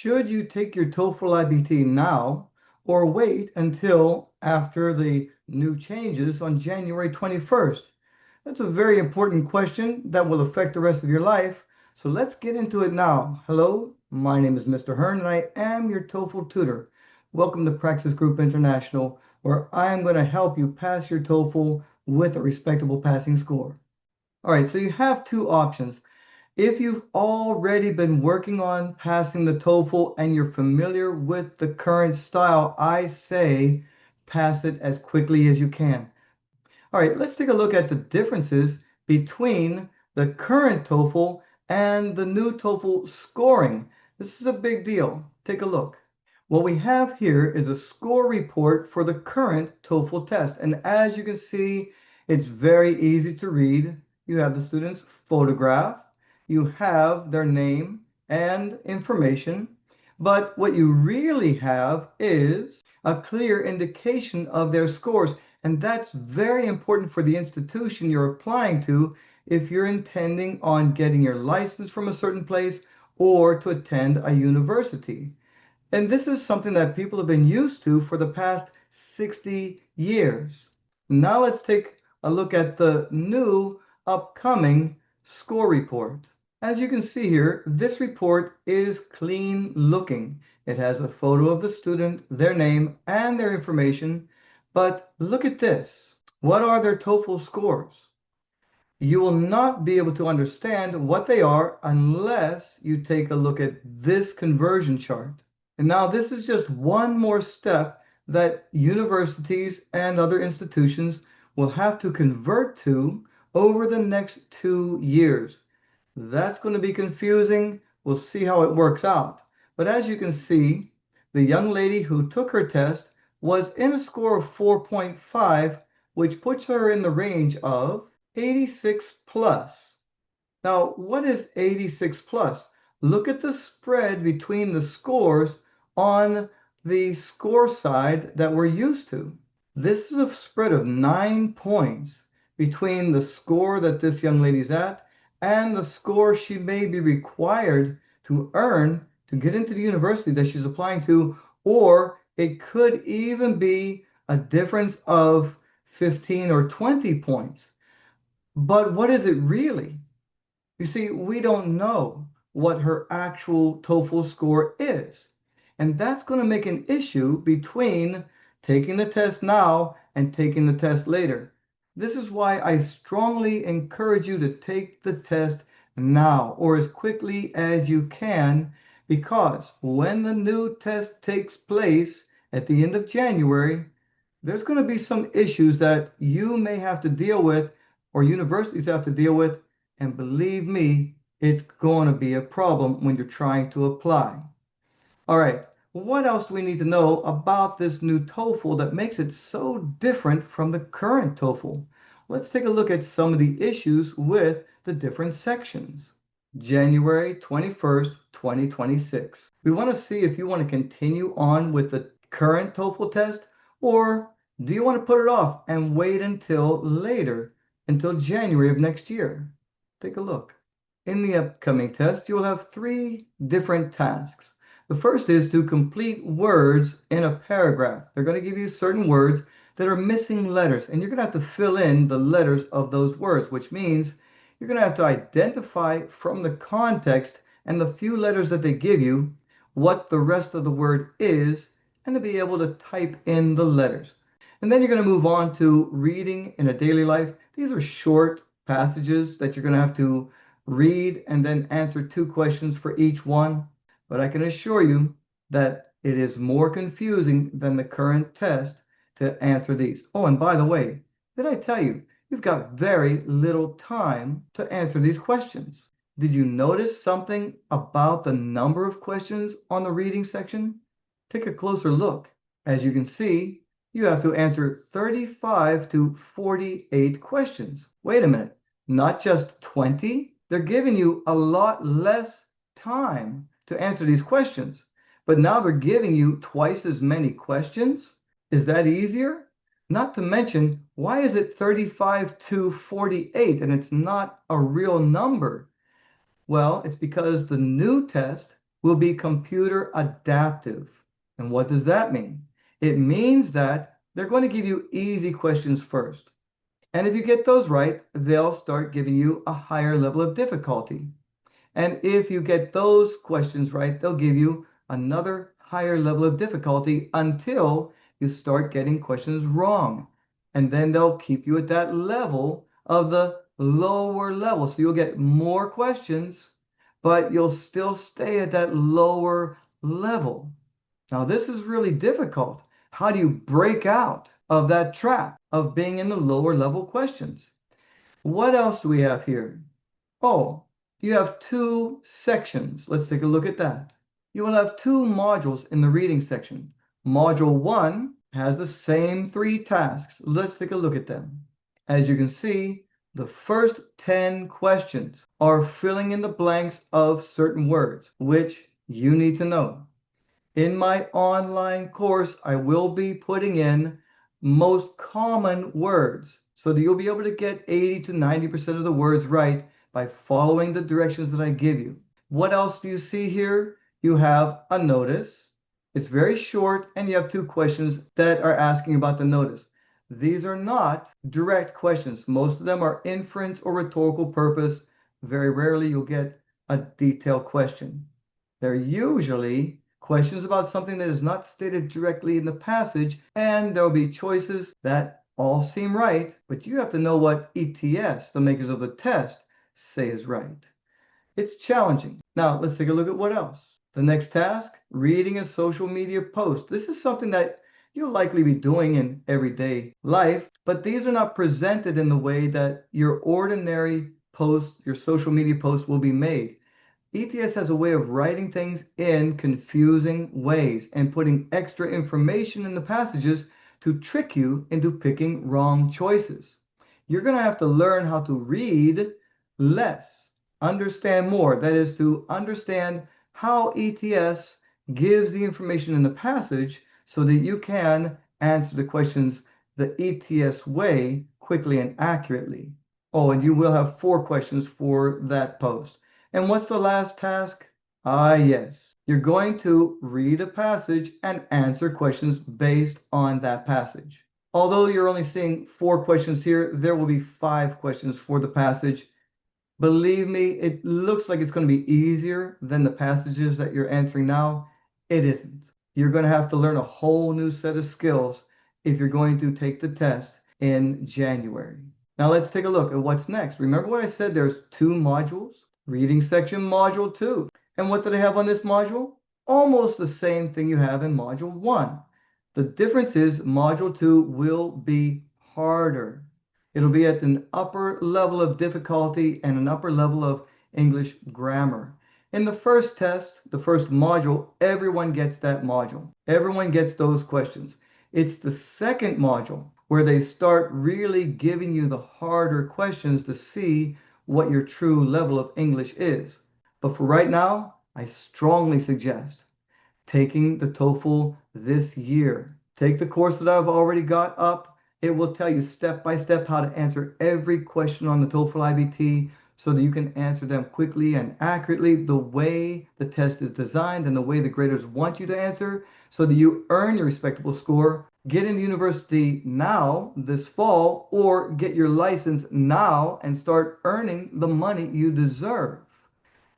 Should you take your TOEFL IBT now or wait until after the new changes on January 21st? That's a very important question that will affect the rest of your life. So let's get into it now. Hello, my name is Mr. Hearn and I am your TOEFL tutor. Welcome to PraxisGroup International, where I am going to help you pass your TOEFL with a respectable passing score. All right, so you have two options. If you've already been working on passing the TOEFL and you're familiar with the current style, I say pass it as quickly as you can. All right, let's take a look at the differences between the current TOEFL and the new TOEFL scoring. This is a big deal. Take a look. What we have here is a score report for the current TOEFL test. And as you can see, it's very easy to read. You have the student's photograph. You have their name and information, but what you really have is a clear indication of their scores, and that's very important for the institution you're applying to if you're intending on getting your license from a certain place or to attend a university. And this is something that people have been used to for the past 60 years. Now let's take a look at the new upcoming score report. As you can see here, this report is clean looking. It has a photo of the student, their name, and their information. But look at this. What are their TOEFL scores? You will not be able to understand what they are unless you take a look at this conversion chart. And now this is just one more step that universities and other institutions will have to convert to over the next 2 years. That's going to be confusing. We'll see how it works out. But as you can see, the young lady who took her test was in a score of 4.5, which puts her in the range of 86 plus. Now, what is 86 plus? Look at the spread between the scores on the score side that we're used to. This is a spread of 9 points between the score that this young lady's at and the score she may be required to earn to get into the university that she's applying to, or it could even be a difference of 15 or 20 points. But what is it really? You see, we don't know what her actual TOEFL score is. And that's going to make an issue between taking the test now and taking the test later. This is why I strongly encourage you to take the test now or as quickly as you can, because when the new test takes place at the end of January, there's going to be some issues that you may have to deal with or universities have to deal with. And believe me, it's going to be a problem when you're trying to apply. All right, what else do we need to know about this new TOEFL that makes it so different from the current TOEFL? Let's take a look at some of the issues with the different sections. January 21st, 2026. We want to see if you want to continue on with the current TOEFL test, or do you want to put it off and wait until later, until January of next year? Take a look. In the upcoming test, you'll have 3 different tasks. The first is to complete words in a paragraph. They're going to give you certain words that are missing letters, and you're going to have to fill in the letters of those words, which means you're going to have to identify from the context and the few letters that they give you what the rest of the word is, and to be able to type in the letters. And then you're going to move on to reading in a daily life. These are short passages that you're going to have to read and then answer 2 questions for each one. But I can assure you that it is more confusing than the current test to answer these. Oh, and by the way, did I tell you, you've got very little time to answer these questions. Did you notice something about the number of questions on the reading section? Take a closer look. As you can see, you have to answer 35 to 48 questions. Wait a minute, not just 20? They're giving you a lot less time to answer these questions, but now they're giving you twice as many questions. Is that easier? Not to mention, why is it 35 to 48 and it's not a real number? Well, it's because the new test will be computer adaptive. And what does that mean? It means that they're going to give you easy questions first. And if you get those right, they'll start giving you a higher level of difficulty. And if you get those questions right, they'll give you another higher level of difficulty until you start getting questions wrong. And then they'll keep you at that level of the lower level. So you'll get more questions, but you'll still stay at that lower level. Now, this is really difficult. How do you break out of that trap of being in the lower level questions? What else do we have here? Oh, you have two sections. Let's take a look at that. You will have two modules in the reading section. Module 1 has the same 3 tasks. Let's take a look at them. As you can see, the first 10 questions are filling in the blanks of certain words, which you need to know. In my online course, I will be putting in most common words so that you'll be able to get 80 to 90% of the words right by following the directions that I give you. What else do you see here? You have a notice. It's very short, and you have 2 questions that are asking about the notice. These are not direct questions. Most of them are inference or rhetorical purpose. Very rarely you'll get a detailed question. They're usually questions about something that is not stated directly in the passage, and there will be choices that all seem right, but you have to know what ETS, the makers of the test, say is right. It's challenging. Now, let's take a look at what else. The next task, reading a social media post. This is something that you'll likely be doing in everyday life, but these are not presented in the way that your ordinary posts, your social media posts will be made. ETS has a way of writing things in confusing ways and putting extra information in the passages to trick you into picking wrong choices. You're going to have to learn how to read less, understand more. That is, to understand how ETS gives the information in the passage so that you can answer the questions the ETS way quickly and accurately. Oh, and you will have 4 questions for that post. And what's the last task? Ah, yes. You're going to read a passage and answer questions based on that passage. Although you're only seeing 4 questions here, there will be 5 questions for the passage. Believe me, it looks like it's going to be easier than the passages that you're answering now. It isn't. You're going to have to learn a whole new set of skills if you're going to take the test in January. Now let's take a look at what's next. Remember what I said, there's 2 modules? Reading section module 2. And what do they have on this module? Almost the same thing you have in module 1. The difference is module 2 will be harder. It'll be at an upper level of difficulty and an upper level of English grammar. In the first test, the first module, everyone gets that module. Everyone gets those questions. It's the second module where they start really giving you the harder questions to see what your true level of English is. But for right now, I strongly suggest taking the TOEFL this year. Take the course that I've already got up. It will tell you step by step how to answer every question on the TOEFL IBT so that you can answer them quickly and accurately the way the test is designed and the way the graders want you to answer so that you earn your respectable score, get into university now this fall, or get your license now and start earning the money you deserve.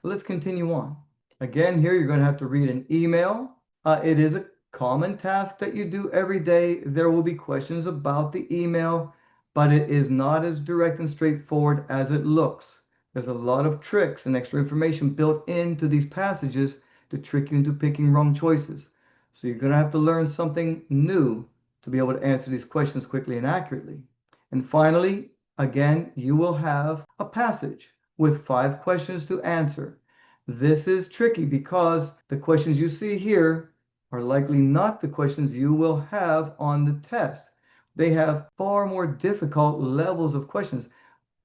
Let's continue on. Again, here you're going to have to read an email. It is a common task that you do every day. There will be questions about the email, but it is not as direct and straightforward as it looks. There's a lot of tricks and extra information built into these passages to trick you into picking wrong choices. So you're going to have to learn something new to be able to answer these questions quickly and accurately. And finally, again, you will have a passage with 5 questions to answer. This is tricky because the questions you see here are likely not the questions you will have on the test. They have far more difficult levels of questions,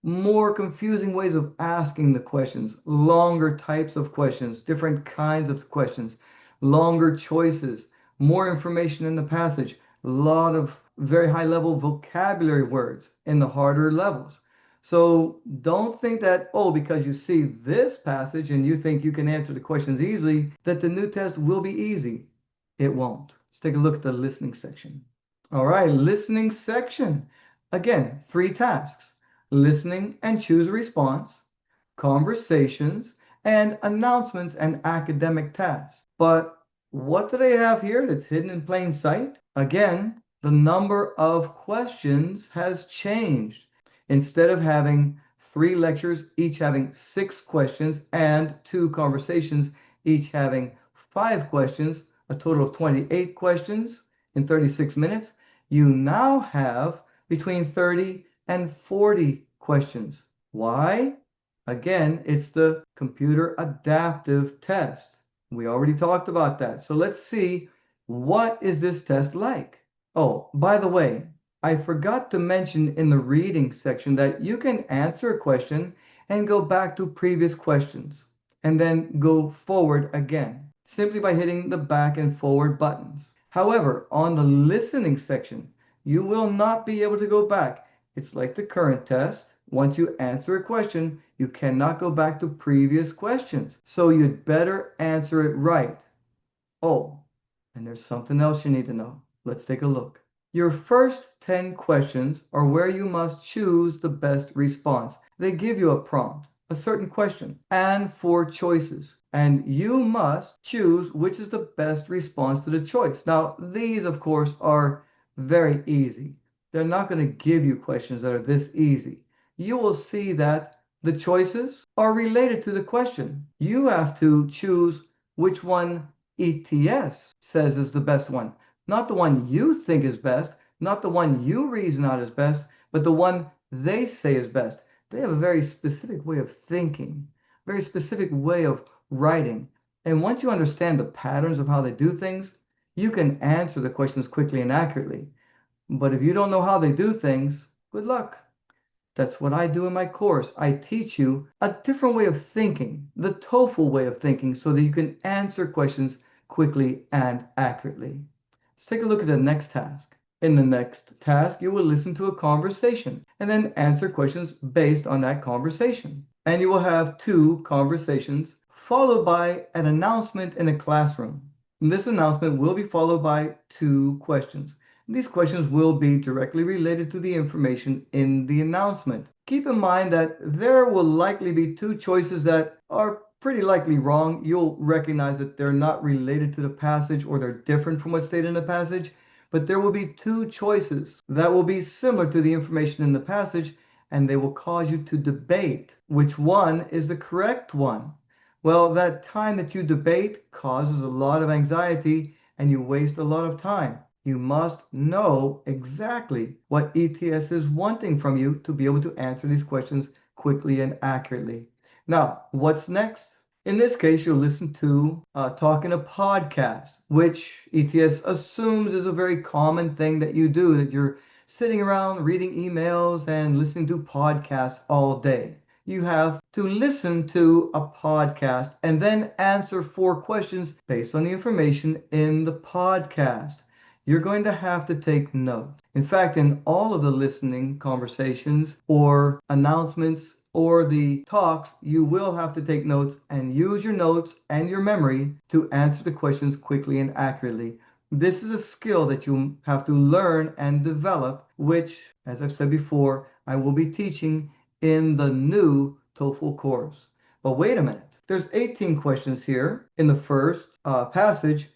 more confusing ways of asking the questions, longer types of questions, different kinds of questions, longer choices, more information in the passage, a lot of very high level vocabulary words in the harder levels. So don't think that, oh, because you see this passage and you think you can answer the questions easily, that the new test will be easy. It won't. Let's take a look at the listening section. All right, listening section. Again, 3 tasks: listening and choose a response, conversations, and announcements and academic tasks. But what do they have here that's hidden in plain sight? Again, the number of questions has changed. Instead of having 3 lectures, each having 6 questions, and 2 conversations, each having 5 questions, a total of 28 questions in 36 minutes, you now have between 30 and 40 questions. Why? Again, it's the computer adaptive test. We already talked about that. So let's see, what is this test like? Oh, by the way, I forgot to mention in the reading section that you can answer a question and go back to previous questions and then go forward again simply by hitting the back and forward buttons. However, on the listening section, you will not be able to go back. It's like the current test. Once you answer a question, you cannot go back to previous questions. So you'd better answer it right. Oh, and there's something else you need to know. Let's take a look. Your first 10 questions are where you must choose the best response. They give you a prompt, a certain question, and 4 choices. And you must choose which is the best response to the choice. Now, these, of course, are very easy. They're not going to give you questions that are this easy. You will see that the choices are related to the question. You have to choose which one ETS says is the best one. Not the one you think is best, not the one you reason out is best, but the one they say is best. They have a very specific way of thinking, very specific way of writing. And once you understand the patterns of how they do things, you can answer the questions quickly and accurately. But if you don't know how they do things, good luck. That's what I do in my course. I teach you a different way of thinking, the TOEFL way of thinking, so that you can answer questions quickly and accurately. Let's take a look at the next task. In the next task, you will listen to a conversation and then answer questions based on that conversation. And you will have 2 conversations followed by an announcement in a classroom. And this announcement will be followed by 2 questions. These questions will be directly related to the information in the announcement. Keep in mind that there will likely be 2 choices that are pretty likely wrong. You'll recognize that they're not related to the passage or they're different from what's stated in the passage, but there will be 2 choices that will be similar to the information in the passage, and they will cause you to debate which one is the correct one. Well, that time that you debate causes a lot of anxiety and you waste a lot of time. You must know exactly what ETS is wanting from you to be able to answer these questions quickly and accurately. Now, what's next? In this case, you'll listen to talk in a podcast, which ETS assumes is a very common thing that you do, that you're sitting around reading emails and listening to podcasts all day. You have to listen to a podcast and then answer 4 questions based on the information in the podcast. You're going to have to take notes. In fact, in all of the listening conversations or announcements or the talks, you will have to take notes and use your notes and your memory to answer the questions quickly and accurately. This is a skill that you have to learn and develop, which, as I've said before, I will be teaching in the new TOEFL course. But wait a minute. There's 18 questions here in the first passage.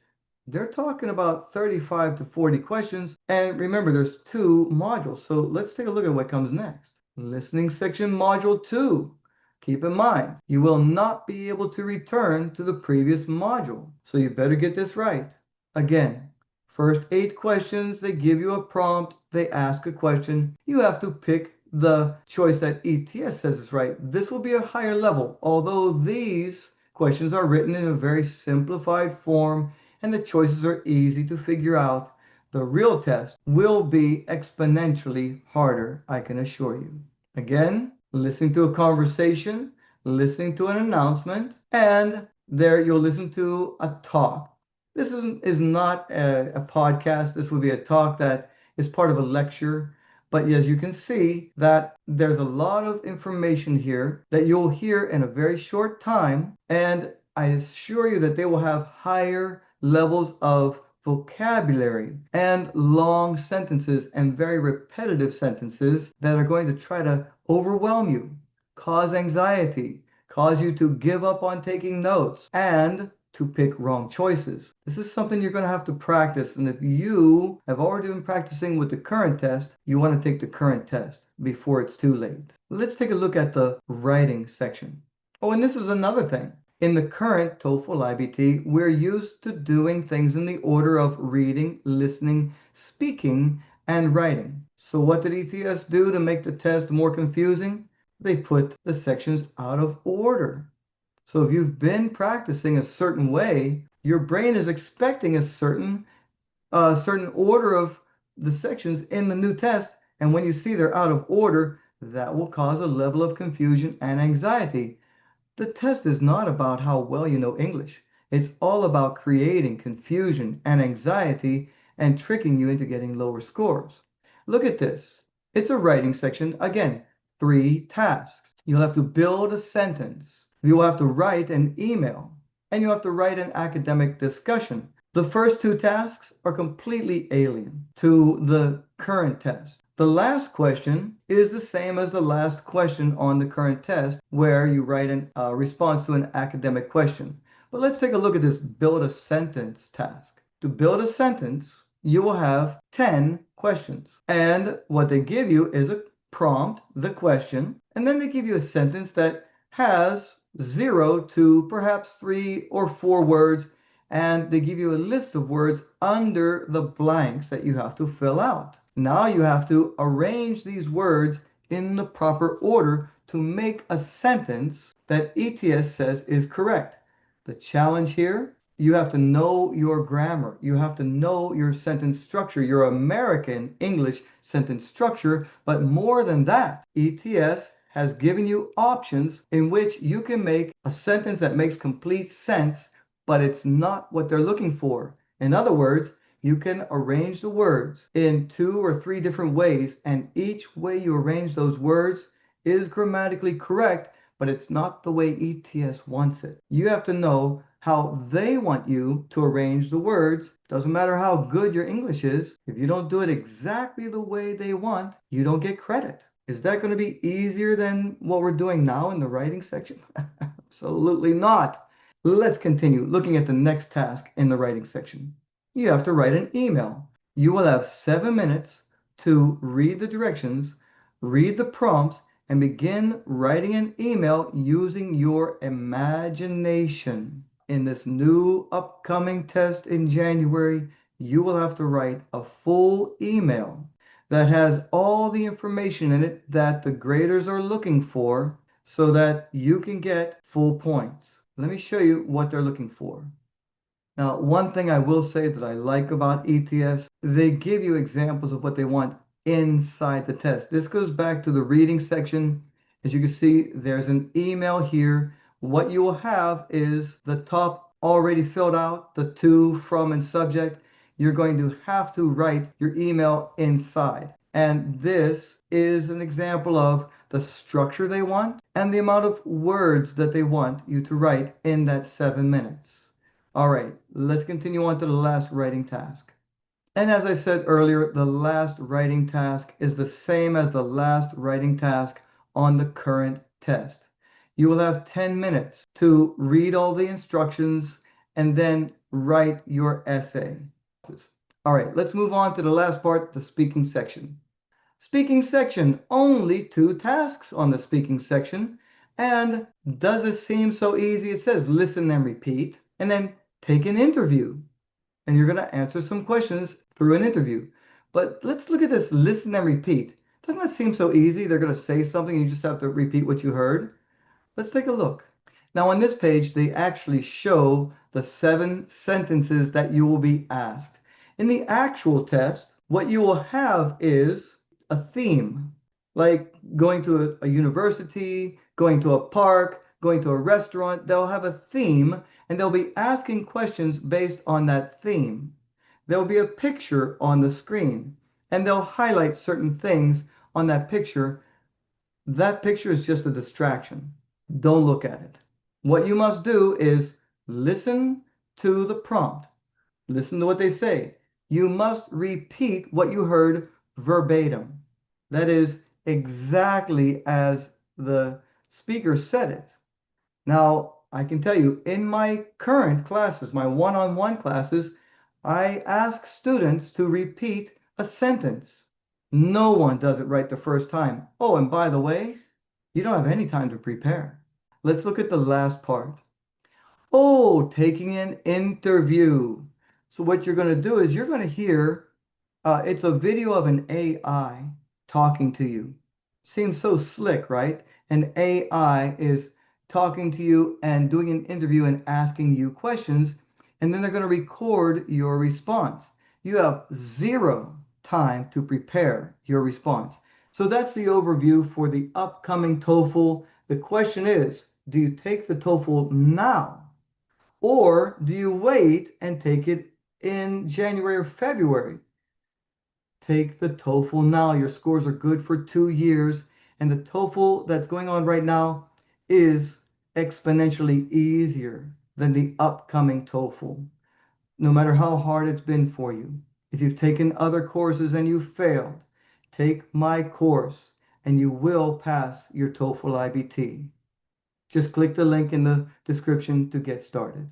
They're talking about 35 to 40 questions. And remember, there's 2 modules. So let's take a look at what comes next. Listening section module 2. Keep in mind, you will not be able to return to the previous module. So you better get this right. Again, first 8 questions, they give you a prompt, they ask a question. You have to pick the choice that ETS says is right. This will be a higher level, although these questions are written in a very simplified form and the choices are easy to figure out. The real test will be exponentially harder, I can assure you. Again, listening to a conversation, listening to an announcement, and there you'll listen to a talk. This is not a podcast. This will be a talk that is part of a lecture. But as you can see that there's a lot of information here that you'll hear in a very short time, and I assure you that they will have higher levels of vocabulary and long sentences and very repetitive sentences that are going to try to overwhelm you, cause anxiety, cause you to give up on taking notes, and to pick wrong choices. This is something you're going to have to practice. And if you have already been practicing with the current test, you want to take the current test before it's too late. Let's take a look at the writing section. Oh, and this is another thing. In the current TOEFL IBT, we're used to doing things in the order of reading, listening, speaking, and writing. So what did ETS do to make the test more confusing? They put the sections out of order. So if you've been practicing a certain way, your brain is expecting a certain order of the sections in the new test. And when you see they're out of order, that will cause a level of confusion and anxiety. The test is not about how well you know English. It's all about creating confusion and anxiety and tricking you into getting lower scores. Look at this. It's a writing section. Again, 3 tasks. You'll have to build a sentence. You'll have to write an email. And you have to write an academic discussion. The first 2 tasks are completely alien to the current test. The last question is the same as the last question on the current test, where you write a response to an academic question. But let's take a look at this build a sentence task. To build a sentence, you will have 10 questions. And what they give you is a prompt, the question, and then they give you a sentence that has 0 to perhaps 3 or 4 words, and they give you a list of words under the blanks that you have to fill out. Now you have to arrange these words in the proper order to make a sentence that ETS says is correct. The challenge here, you have to know your grammar. You have to know your sentence structure, your American English sentence structure. But more than that, ETS has given you options in which you can make a sentence that makes complete sense, but it's not what they're looking for. In other words, you can arrange the words in 2 or 3 different ways, and each way you arrange those words is grammatically correct, but it's not the way ETS wants it. You have to know how they want you to arrange the words. Doesn't matter how good your English is. If you don't do it exactly the way they want, you don't get credit. Is that going to be easier than what we're doing now in the writing section? Absolutely not. Let's continue looking at the next task in the writing section. You have to write an email. You will have 7 minutes to read the directions, read the prompts, and begin writing an email using your imagination. In this new upcoming test in January, you will have to write a full email that has all the information in it that the graders are looking for so that you can get full points. Let me show you what they're looking for. Now, one thing I will say that I like about ETS, they give you examples of what they want inside the test. This goes back to the reading section. As you can see, there's an email here. What you will have is the top already filled out, the to, from, and subject. You're going to have to write your email inside. And this is an example of the structure they want and the amount of words that they want you to write in that 7 minutes. All right, let's continue on to the last writing task. And as I said earlier, the last writing task is the same as the last writing task on the current test. You will have 10 minutes to read all the instructions and then write your essay. All right, let's move on to the last part, the speaking section. Speaking section, only 2 tasks on the speaking section. And does it seem so easy? It says listen and repeat, and then take an interview. And you're going to answer some questions through an interview. But let's look at this listen and repeat. Doesn't that seem so easy? They're going to say something, and you just have to repeat what you heard. Let's take a look. Now on this page, they actually show the 7 sentences that you will be asked. In the actual test, what you will have is a theme, like going to a university, going to a park, going to a restaurant. They'll have a theme, and they'll be asking questions based on that theme. There'll be a picture on the screen, and they'll highlight certain things on that picture. That picture is just a distraction. Don't look at it. What you must do is listen to the prompt. Listen to what they say. You must repeat what you heard verbatim. That is exactly as the speaker said it. Now, I can tell you, in my current classes, my one-on-one classes, I ask students to repeat a sentence. No one does it right the first time. Oh, and by the way, you don't have any time to prepare. Let's look at the last part. Oh, taking an interview. So what you're going to do is you're going to hear, it's a video of an AI talking to you. Seems so slick, right? An AI is talking to you and doing an interview and asking you questions, and then they're going to record your response. You have zero time to prepare your response. So that's the overview for the upcoming TOEFL. The question is, do you take the TOEFL now? Or do you wait and take it in January or February? Take the TOEFL now. Your scores are good for 2 years. And the TOEFL that's going on right now is exponentially easier than the upcoming TOEFL, no matter how hard it's been for you. If you've taken other courses and you failed, take my course and you will pass your TOEFL IBT. Just click the link in the description to get started.